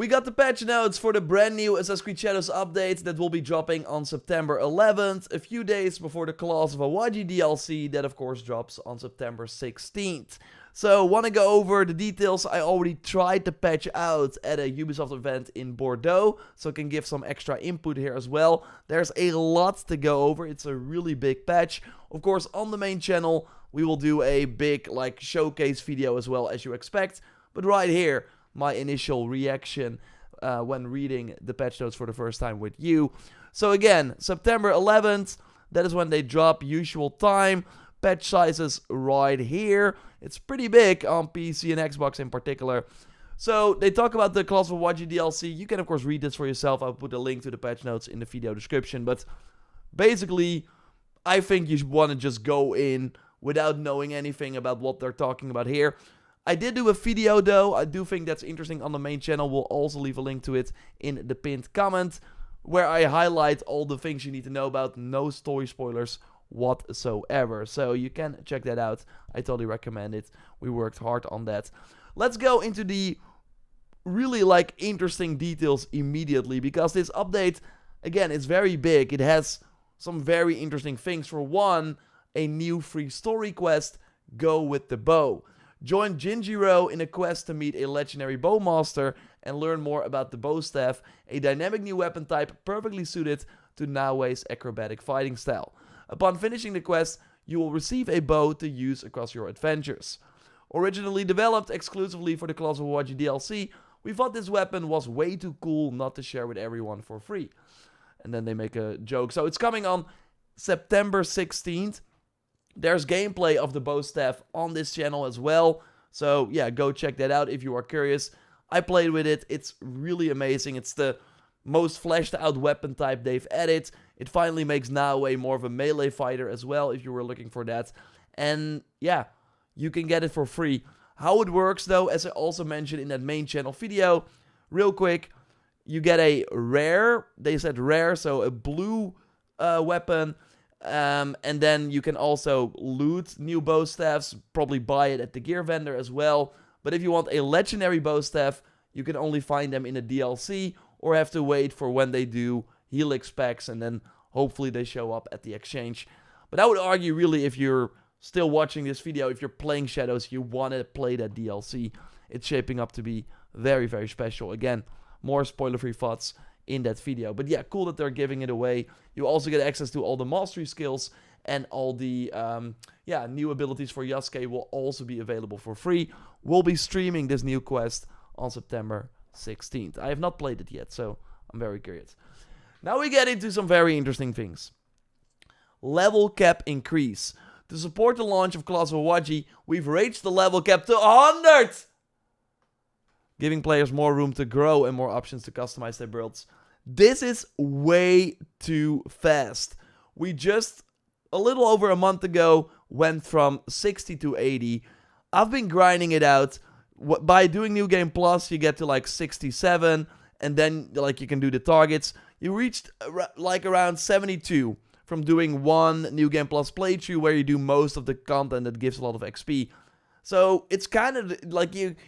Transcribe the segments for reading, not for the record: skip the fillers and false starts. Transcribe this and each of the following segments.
We got the patch notes for the brand new Assassin's Creed Shadows update that will be dropping on September 11th, a few days before the Claws of Awaji DLC that of course drops on September 16th. So, want to go over the details. I already tried the patch out at a Ubisoft event in Bordeaux, so I can give some extra input here as well. There's a lot to go over. It's a really big patch. Of course, on the main channel, we will do a big showcase video as well, as you expect. But right here, my initial reaction when reading the patch notes for the first time with you. So again, September 11th, that is when they drop, usual time. Patch sizes right here. It's pretty big on PC and Xbox in particular. So they talk about the Claws of Awaji DLC. You can of course read this for yourself. I'll put a link to the patch notes in the video description. But basically, I think you want to just go in without knowing anything about what they're talking about here. I did do a video though. I do think that's interesting on the main channel. We'll also leave a link to it in the pinned comment, where I highlight all the things you need to know about. No story spoilers whatsoever. So you can check that out. I totally recommend it. We worked hard on that. Let's go into the really interesting details immediately, because this update, again, is very big. It has some very interesting things. For one, a new free story quest, Go with the Bow. Join Jinjiro in a quest to meet a legendary bowmaster and learn more about the bow staff, a dynamic new weapon type perfectly suited to Naoe's acrobatic fighting style. Upon finishing the quest, you will receive a bow to use across your adventures. Originally developed exclusively for the Claws of Awaji DLC, we thought this weapon was way too cool not to share with everyone for free. And then they make a joke. So it's coming on September 16th. There's gameplay of the bow staff on this channel as well. So yeah, go check that out if you are curious. I played with it. It's really amazing. It's the most fleshed out weapon type they've added. It finally makes Naoe more of a melee fighter as well, if you were looking for that. And yeah, you can get it for free. How it works though, as I also mentioned in that main channel video, real quick, you get a rare, they said rare, so a blue weapon. And then you can also loot new bow staffs, probably buy it at the gear vendor as well. But if you want a legendary bow staff, you can only find them in a DLC, or have to wait for when they do Helix packs, and then hopefully they show up at the exchange. But I would argue really, if you're still watching this video, if you're playing Shadows, you want to play that DLC. It's shaping up to be very, very special. Again, more spoiler-free thoughts in that video. But yeah, cool that they're giving it away. You also get access to all the mastery skills, and all the new abilities for Yasuke will also be available for free. We'll be streaming this new quest on September 16th. I have not played it yet, so I'm very curious. Now we get into some very interesting things. Level cap increase. To support the launch of Claws of Awaji, we've raised the level cap to 100! Giving players more room to grow and more options to customize their builds. This is way too fast. We just, a little over a month ago, went from 60 to 80. I've been grinding it out. By doing New Game Plus, you get to 67, and then you can do the targets. You reached around 72 from doing one New Game Plus playthrough, where you do most of the content that gives a lot of XP. So it's kind of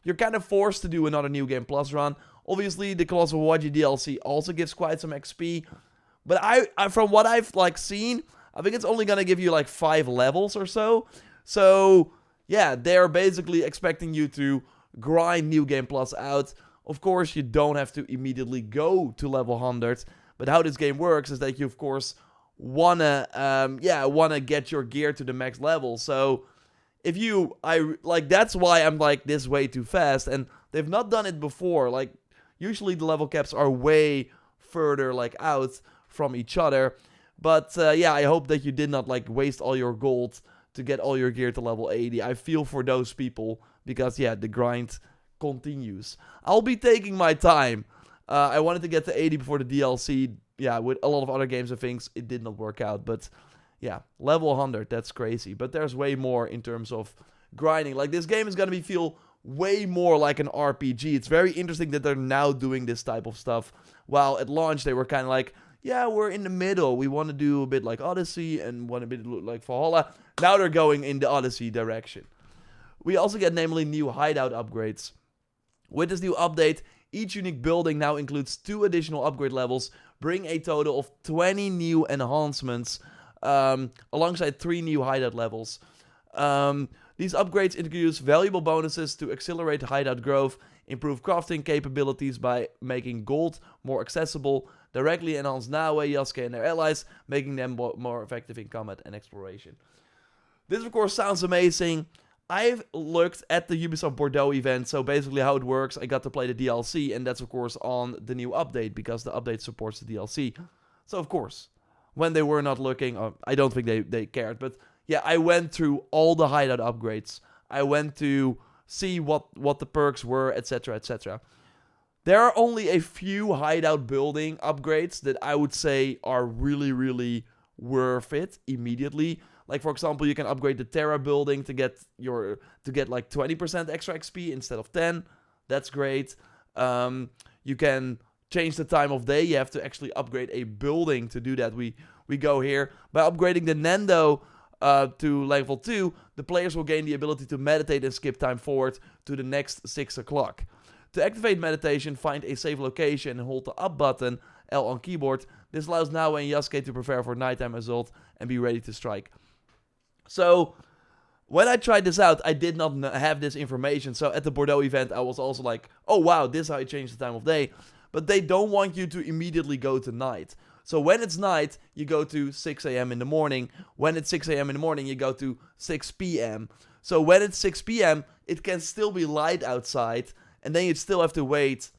you're kind of forced to do another New Game Plus run. Obviously, the Claws of Awaji DLC also gives quite some XP, but I from what I've seen, I think it's only gonna give you 5 levels or so. So yeah, they're basically expecting you to grind New Game Plus out. Of course, you don't have to immediately go to level 100, but how this game works is that you of course wanna get your gear to the max level. So if you, that's why I'm this way too fast, and they've not done it before. Usually the level caps are way further, out from each other. But, yeah, I hope that you did not, waste all your gold to get all your gear to level 80. I feel for those people, because, yeah, the grind continues. I'll be taking my time. I wanted to get to 80 before the DLC. Yeah, with a lot of other games and things, it did not work out, but yeah, level 100, that's crazy. But there's way more in terms of grinding. This game is going to feel way more like an RPG. It's very interesting that they're now doing this type of stuff. While at launch, they were kind of yeah, we're in the middle. We want to do a bit like Odyssey and want a bit like Valhalla. Now they're going in the Odyssey direction. We also get namely new hideout upgrades. With this new update, Each unique building now includes 2 additional upgrade levels, bring a total of 20 new enhancements, alongside 3 new hideout levels. These upgrades introduce valuable bonuses to accelerate hideout growth, improve crafting capabilities by making gold more accessible, directly enhance Naue, Yasuke, and their allies, making them more effective in combat and exploration. This, of course, sounds amazing. I've looked at the Ubisoft Bordeaux event, so basically how it works, I got to play the DLC, and that's, of course, on the new update, because the update supports the DLC. So, of course, when they were not looking, I don't think they cared, but yeah, I went through all the hideout upgrades. I went to see what the perks were, etc., etc. There are only a few hideout building upgrades that I would say are really, really worth it immediately. Like, for example, you can upgrade the Terra building to get like 20% extra XP instead of 10. That's great. You can change the time of day. You have to actually upgrade a building to do that. We go here. By upgrading the Nendo to level 2, the players will gain the ability to meditate and skip time forward to the next 6 o'clock. To activate meditation, find a safe location and hold the up button, L on keyboard. This allows Naue and Yasuke to prepare for nighttime assault and be ready to strike. So, when I tried this out, I did not have this information. So, at the Bordeaux event, I was also like, oh wow, this is how you change the time of day. But they don't want you to immediately go to night. So, when it's night, you go to 6 a.m. in the morning. When it's 6 a.m. in the morning, you go to 6 p.m. So, when it's 6 p.m., it can still be light outside. And then you'd still have to wait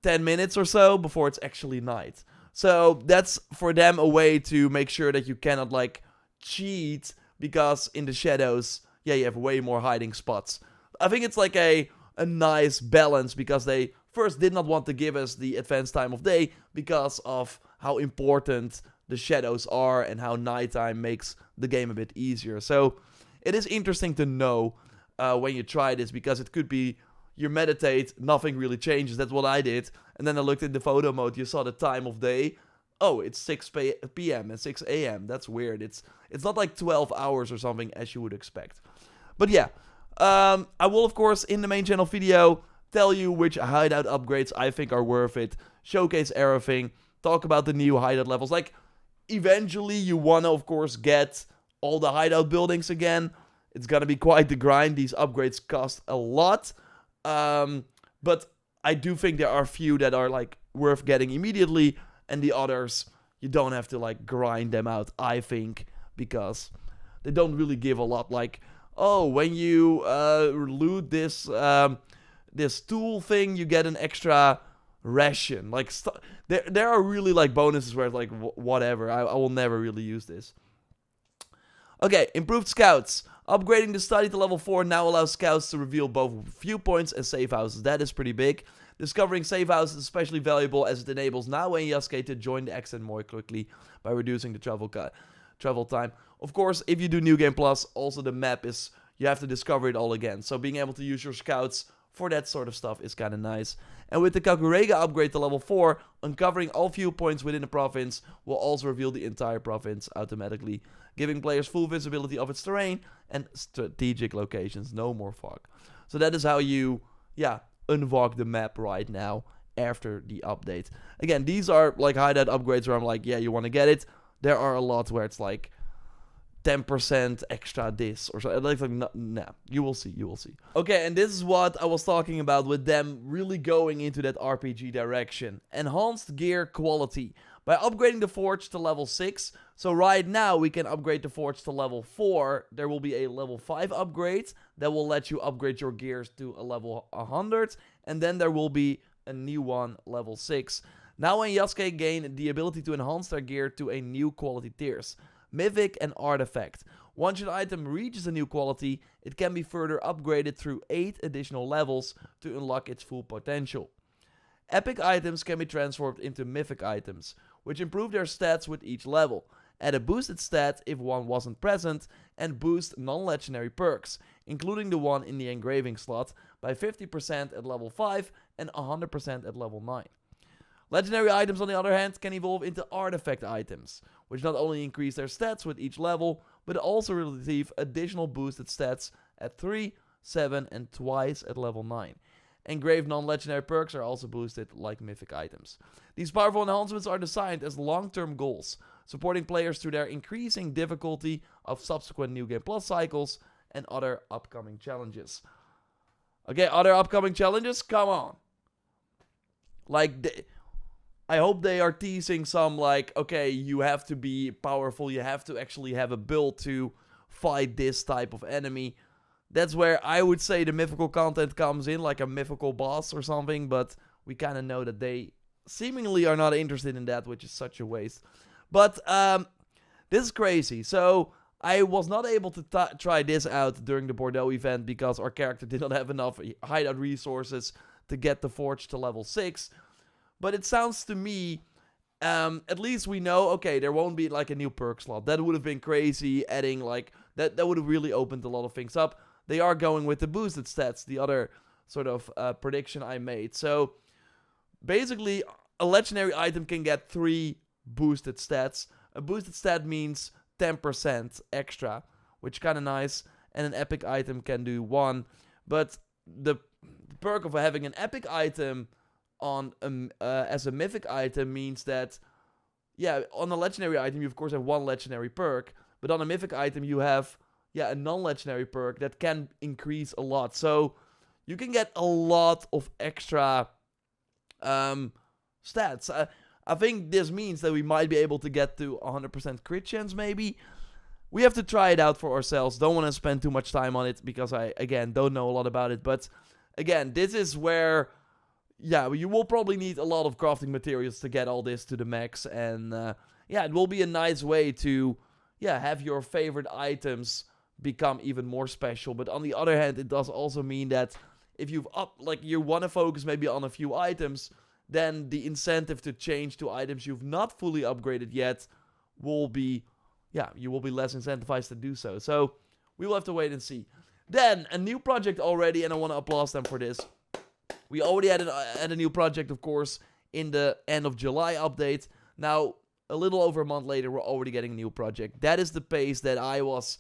10 minutes or so before it's actually night. So that's for them a way to make sure that you cannot like cheat, because in the shadows, yeah, you have way more hiding spots. I think it's like a nice balance, because they first did not want to give us the advanced time of day because of how important the shadows are and how nighttime makes the game a bit easier. So it is interesting to know when you try this, because it could be you meditate, nothing really changes. That's what I did. And then I looked at the photo mode. You saw the time of day. Oh, it's 6 p.m. and 6 a.m. That's weird. It's not like 12 hours or something as you would expect. But yeah, I will, of course, in the main channel video, tell you which hideout upgrades I think are worth it. Showcase everything. Talk about the new hideout levels. Like, eventually you want to, of course, get all the hideout buildings again. It's going to be quite the grind. These upgrades cost a lot. But I do think there are a few that are like worth getting immediately, and the others you don't have to like grind them out, I think, because they don't really give a lot. Like, oh, when you loot this this tool thing, you get an extra ration. Like, there are really like bonuses where it's like whatever. I will never really use this. Okay, improved scouts. Upgrading the study to level 4 now allows scouts to reveal both viewpoints and safe houses. That is pretty big. Discovering safe houses is especially valuable as it enables Naue and Yasuke to join the action more quickly by reducing the travel time. Of course, if you do New Game Plus, also the map is, you have to discover it all again. So being able to use your scouts for that sort of stuff is kind of nice. And with the Kakurega upgrade to level 4, uncovering all viewpoints within the province will also reveal the entire province automatically, giving players full visibility of its terrain and strategic locations. No more fog. So that is how you, unfog the map right now after the update. Again, these are like hideout upgrades where I'm like, yeah, you want to get it. There are a lot where it's like 10% extra this or so. Like, nah, you will see. Okay, and this is what I was talking about with them really going into that RPG direction. Enhanced gear quality. By upgrading the Forge to level 6, so right now we can upgrade the Forge to level 4, there will be a level 5 upgrade that will let you upgrade your gears to a level 100, and then there will be a new one, level 6. Now when Yasuke gain the ability to enhance their gear to a new quality tiers, Mythic and Artifact. Once an item reaches a new quality, it can be further upgraded through 8 additional levels to unlock its full potential. Epic items can be transformed into mythic items, which improve their stats with each level, add a boosted stat if one wasn't present, and boost non-legendary perks, including the one in the engraving slot, by 50% at level 5 and 100% at level 9. Legendary items, on the other hand, can evolve into artifact items, which not only increase their stats with each level, but also receive additional boosted stats at 3, 7, and twice at level 9. Engraved non-legendary perks are also boosted like mythic items. These powerful enhancements are designed as long-term goals, supporting players through their increasing difficulty of subsequent New Game Plus cycles and other upcoming challenges. Okay, other upcoming challenges? Come on. Like, I hope they are teasing some, like, okay, you have to be powerful, you have to actually have a build to fight this type of enemy. That's where I would say the mythical content comes in, like a mythical boss or something, but we kind of know that they seemingly are not interested in that, which is such a waste. But this is crazy. So I was not able to try this out during the Bordeaux event because our character did not have enough hideout resources to get the forge to level 6. But it sounds to me, at least we know, okay, there won't be like a new perk slot. That would have been crazy, adding like, that would have really opened a lot of things up. They are going with the boosted stats, the other sort of prediction I made. So basically, a legendary item can get 3 boosted stats. A boosted stat means 10% extra, which is kind of nice. And an epic item can do 1. But the perk of having an epic item on as a mythic item means that, yeah, on a legendary item you of course have 1 legendary perk, but on a mythic item you have, yeah, a non-legendary perk that can increase a lot. So you can get a lot of extra stats. I think this means that we might be able to get to 100% crit chance maybe. We have to try it out for ourselves. Don't want to spend too much time on it because I, again, don't know a lot about it. But again, this is where, yeah, you will probably need a lot of crafting materials to get all this to the max. And yeah, it will be a nice way to, yeah, have your favorite items become even more special. But on the other hand, it does also mean that if you've you want to focus maybe on a few items, then the incentive to change to items you've not fully upgraded yet will be, yeah, you will be less incentivized to do so. So we will have to wait and see. Then a new project already, and I want to applaud them for this. We already had a new project, of course, in the end of July update. Now, a little over a month later, we're already getting a new project. That is the pace that I was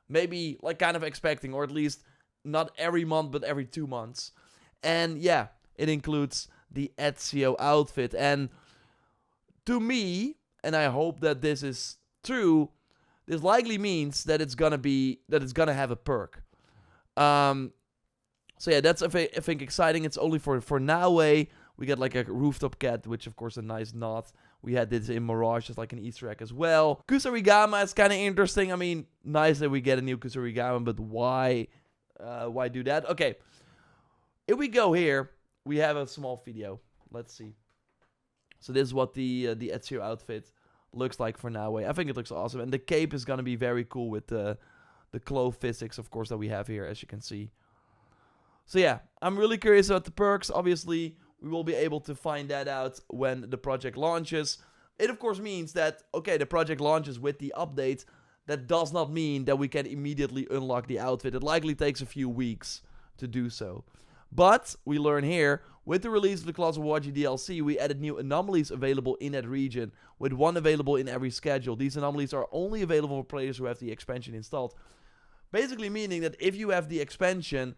maybe like kind of expecting, or at least not every month, but every 2 months. And yeah, it includes the Ezio outfit. And to me, and I hope that this is true, this likely means that it's gonna have a perk. So yeah, that's I think exciting. It's only for now. We get like a rooftop cat, which of course a nice nod. We had this in Mirage as like an Easter egg as well. Kusarigama is kind of interesting. I mean, nice that we get a new Kusarigama, but why do that? Okay, if we go here, we have a small video. Let's see. So this is what the Ezio outfit looks like for now. I think it looks awesome, and the cape is gonna be very cool with the claw physics, of course, that we have here, as you can see. So yeah, I'm really curious about the perks. Obviously, we will be able to find that out when the project launches. It of course means that, okay, the project launches with the update. That does not mean that we can immediately unlock the outfit. It likely takes a few weeks to do so. But we learn here, with the release of the Claws of Awaji DLC, we added new anomalies available in that region, with 1 available in every schedule. These anomalies are only available for players who have the expansion installed. Basically meaning that if you have the expansion,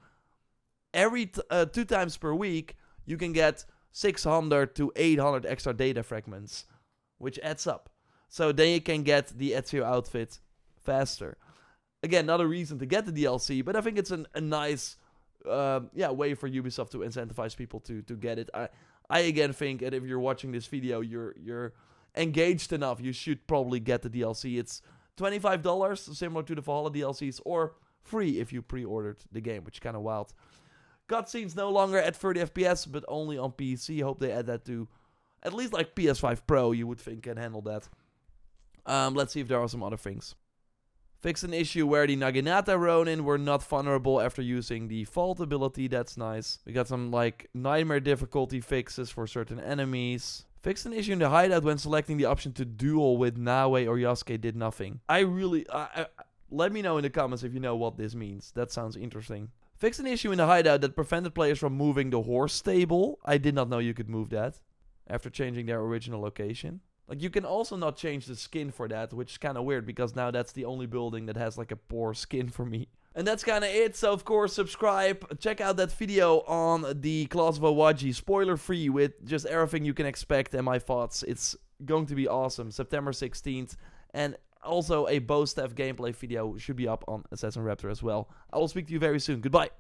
every 2 times per week, you can get 600 to 800 extra data fragments, which adds up. So then you can get the Ezio outfit faster. Again, not a reason to get the DLC, but I think it's a nice way for Ubisoft to incentivize people to get it. I again think that if you're watching this video, you're engaged enough, you should probably get the DLC. It's $25, similar to the Valhalla DLCs, or free if you pre-ordered the game, which is kind of wild. Cutscenes no longer at 30 FPS, but only on PC. Hope they add that to at least like PS5 Pro, you would think, can handle that. Let's see if there are some other things. Fixed an issue where the Naginata Ronin were not vulnerable after using the Vault ability. That's nice. We got some like nightmare difficulty fixes for certain enemies. Fixed an issue in the hideout when selecting the option to duel with Naue or Yasuke did nothing. Let me know in the comments if you know what this means. That sounds interesting. Fixed an issue in the hideout that prevented players from moving the horse stable. I did not know you could move that after changing their original location. Like, you can also not change the skin for that, which is kind of weird because now that's the only building that has like a poor skin for me. And that's kind of it. So, of course, subscribe. Check out that video on the Claws of Awaji, spoiler-free, with just everything you can expect and my thoughts. It's going to be awesome. September 16th. And also a bow staff gameplay video should be up on JorRaptor as well. I will speak to you very soon. Goodbye.